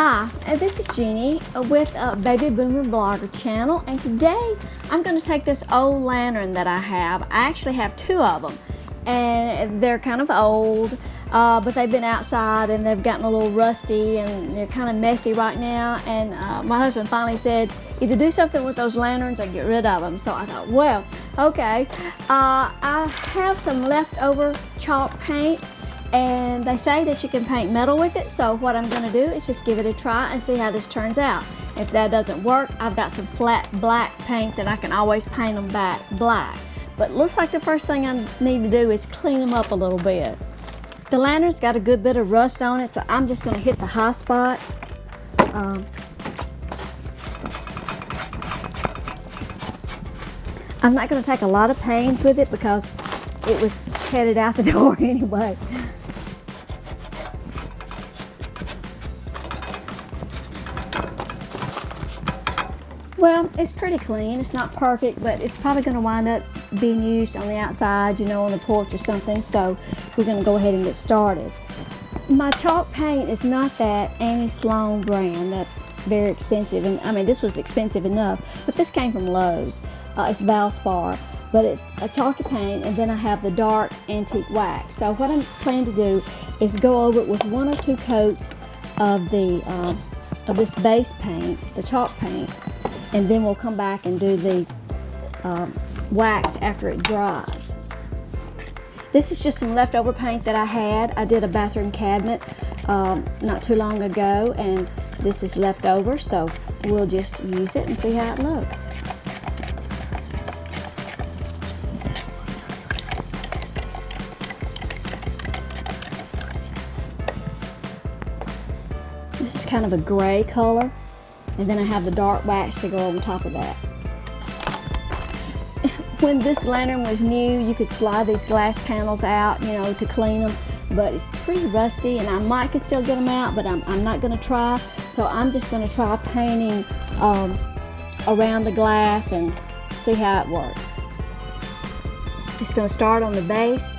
Hi, this is Jeannie with Baby Boomer Blogger channel, and today I'm going to take this old lantern that I have. I actually have two of them, and they're kind of old, but they've been outside and they've gotten a little rusty and they're kind of messy right now, and my husband finally said either do something with those lanterns or get rid of them. So I thought, well, okay. I have some leftover chalk paint, and they say that you can paint metal with it, so what I'm going to do is just give it a try and see how this turns out. If that doesn't work, I've got some flat black paint that I can always paint them back black. But it looks like the first thing I need to do is clean them up a little bit. The lantern's got a good bit of rust on it, so I'm just going to hit the high spots. I'm not going to take a lot of pains with it because it was headed out the door anyway. Well, it's pretty clean. It's not perfect, but it's probably going to wind up being used on the outside, you know, on the porch or something. So we're going to go ahead and get started. My chalk paint is not that Annie Sloan brand, that's very expensive. And I mean, this was expensive enough, but this came from Lowe's. It's Valspar, but it's a chalky paint, and then I have the dark antique wax. So what I'm planning to do is go over it with one or two coats of this base paint, the chalk paint, and then we'll come back and do the wax after it dries. This is just some leftover paint that I had. I did a bathroom cabinet not too long ago, and this is left over, so we'll just use it and see how it looks. This is kind of a gray color, and then I have the dark wax to go on top of that. When this lantern was new, you could slide these glass panels out, you know, to clean them, but it's pretty rusty, and I might could still get them out, but I'm not going to try. So I'm just going to try painting around the glass and see how it works. Just going to start on the base.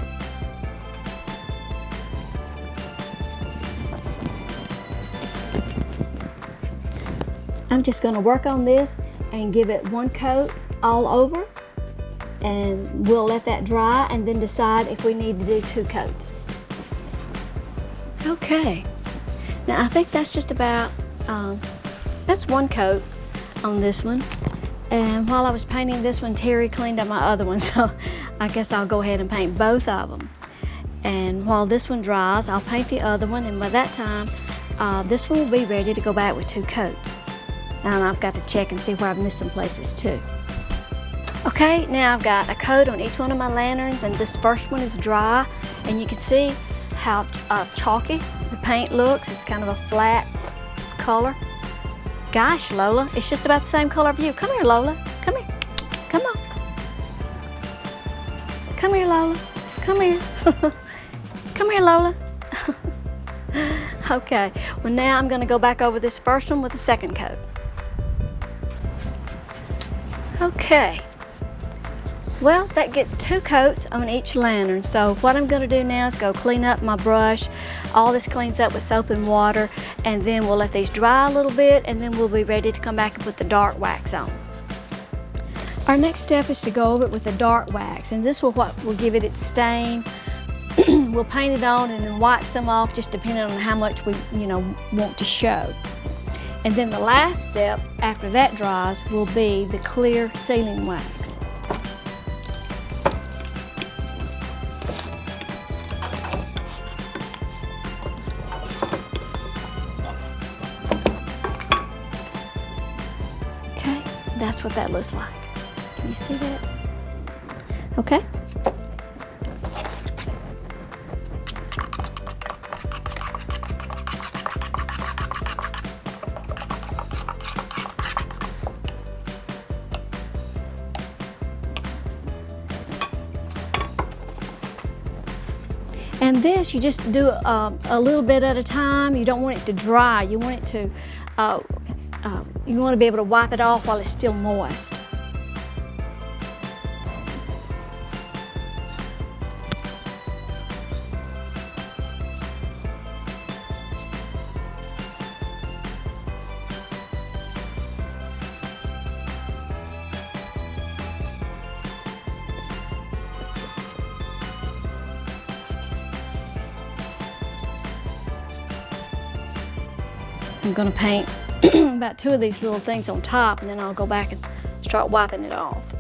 I'm just going to work on this and give it one coat all over, and we'll let that dry and then decide if we need to do two coats. Okay, now I think that's just about, that's one coat on this one. And while I was painting this one, Terry cleaned up my other one, so I guess I'll go ahead and paint both of them. And while this one dries, I'll paint the other one, and by that time, this one will be ready to go back with two coats. And I've got to check and see where I've missed some places too. Okay, now I've got a coat on each one of my lanterns, and this first one is dry, and you can see how chalky the paint looks. It's kind of a flat color. Gosh, Lola, it's just about the same color of you. Come here, Lola. Come here. Come on. Come here, Lola. Come here. Come here, Lola. Okay, well now I'm going to go back over this first one with the second coat. Okay, well, that gets two coats on each lantern. So what I'm going to do now is go clean up my brush. All this cleans up with soap and water, and then we'll let these dry a little bit, and then we'll be ready to come back and put the dark wax on. Our next step is to go over it with the dark wax, and this will give it its stain. We'll paint it on and then wipe some off, just depending on how much we want to show. And then the last step after that dries will be the clear sealing wax. Okay, that's what that looks like. Can you see that? Okay. And this, you just do a little bit at a time. You don't want it to dry. You want it to, you want to be able to wipe it off while it's still moist. I'm gonna paint about 2 of these little things on top, and then I'll go back and start wiping it off.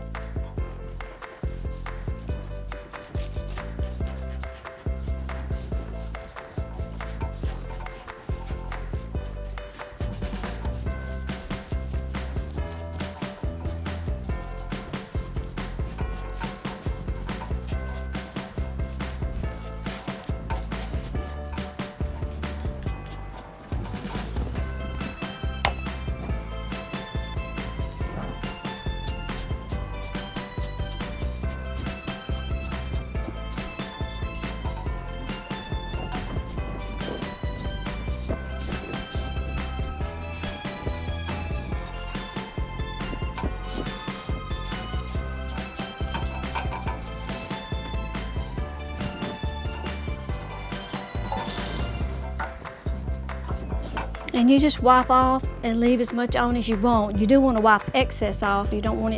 And you just wipe off and leave as much on as you want. You do want to wipe excess off. You don't want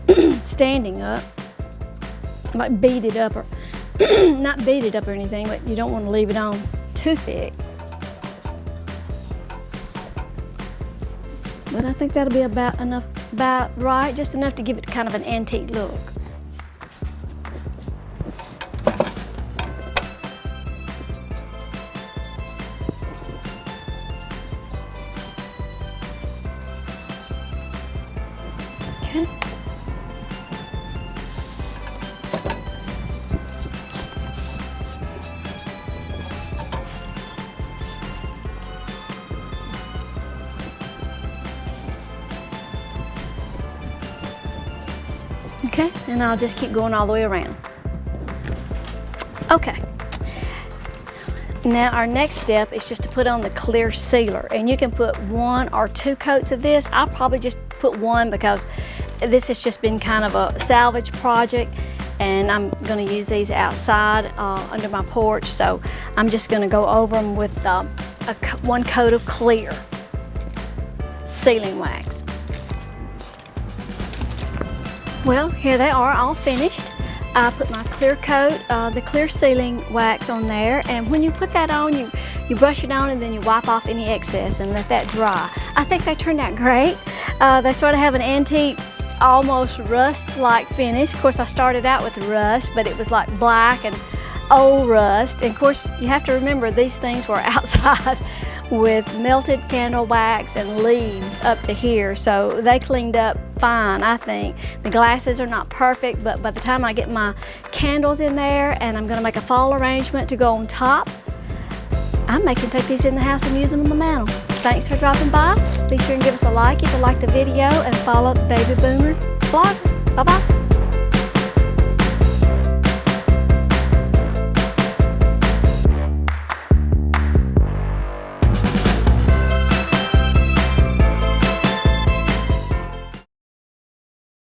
it standing up, like beat it up, or not beat it up or anything, but you don't want to leave it on too thick. But I think that'll be about right, just enough to give it kind of an antique look. Okay. Okay, and I'll just keep going all the way around. Okay. Now our next step is just to put on the clear sealer, and you can put 1 or 2 coats of this. I'll probably just put 1 because this has just been kind of a salvage project, and I'm going to use these outside under my porch, so I'm just going to go over them with 1 coat of clear sealing wax. Well, here they are all finished. I put my clear coat, the clear sealing wax on there, and when you put that on, you brush it on and then you wipe off any excess and let that dry. I think they turned out great. They sort of have an antique, almost rust-like finish. Of course, I started out with rust, but it was like black and old rust. And of course, you have to remember these things were outside with melted candle wax and leaves up to here, so they cleaned up fine, I think. The glasses are not perfect, but by the time I get my candles in there and I'm gonna make a fall arrangement to go on top, I may can take these in the house and use them on the mantle. Thanks for dropping by. Be sure and give us a like if you like the video, and follow Baby Boomer Blogger. Bye-bye.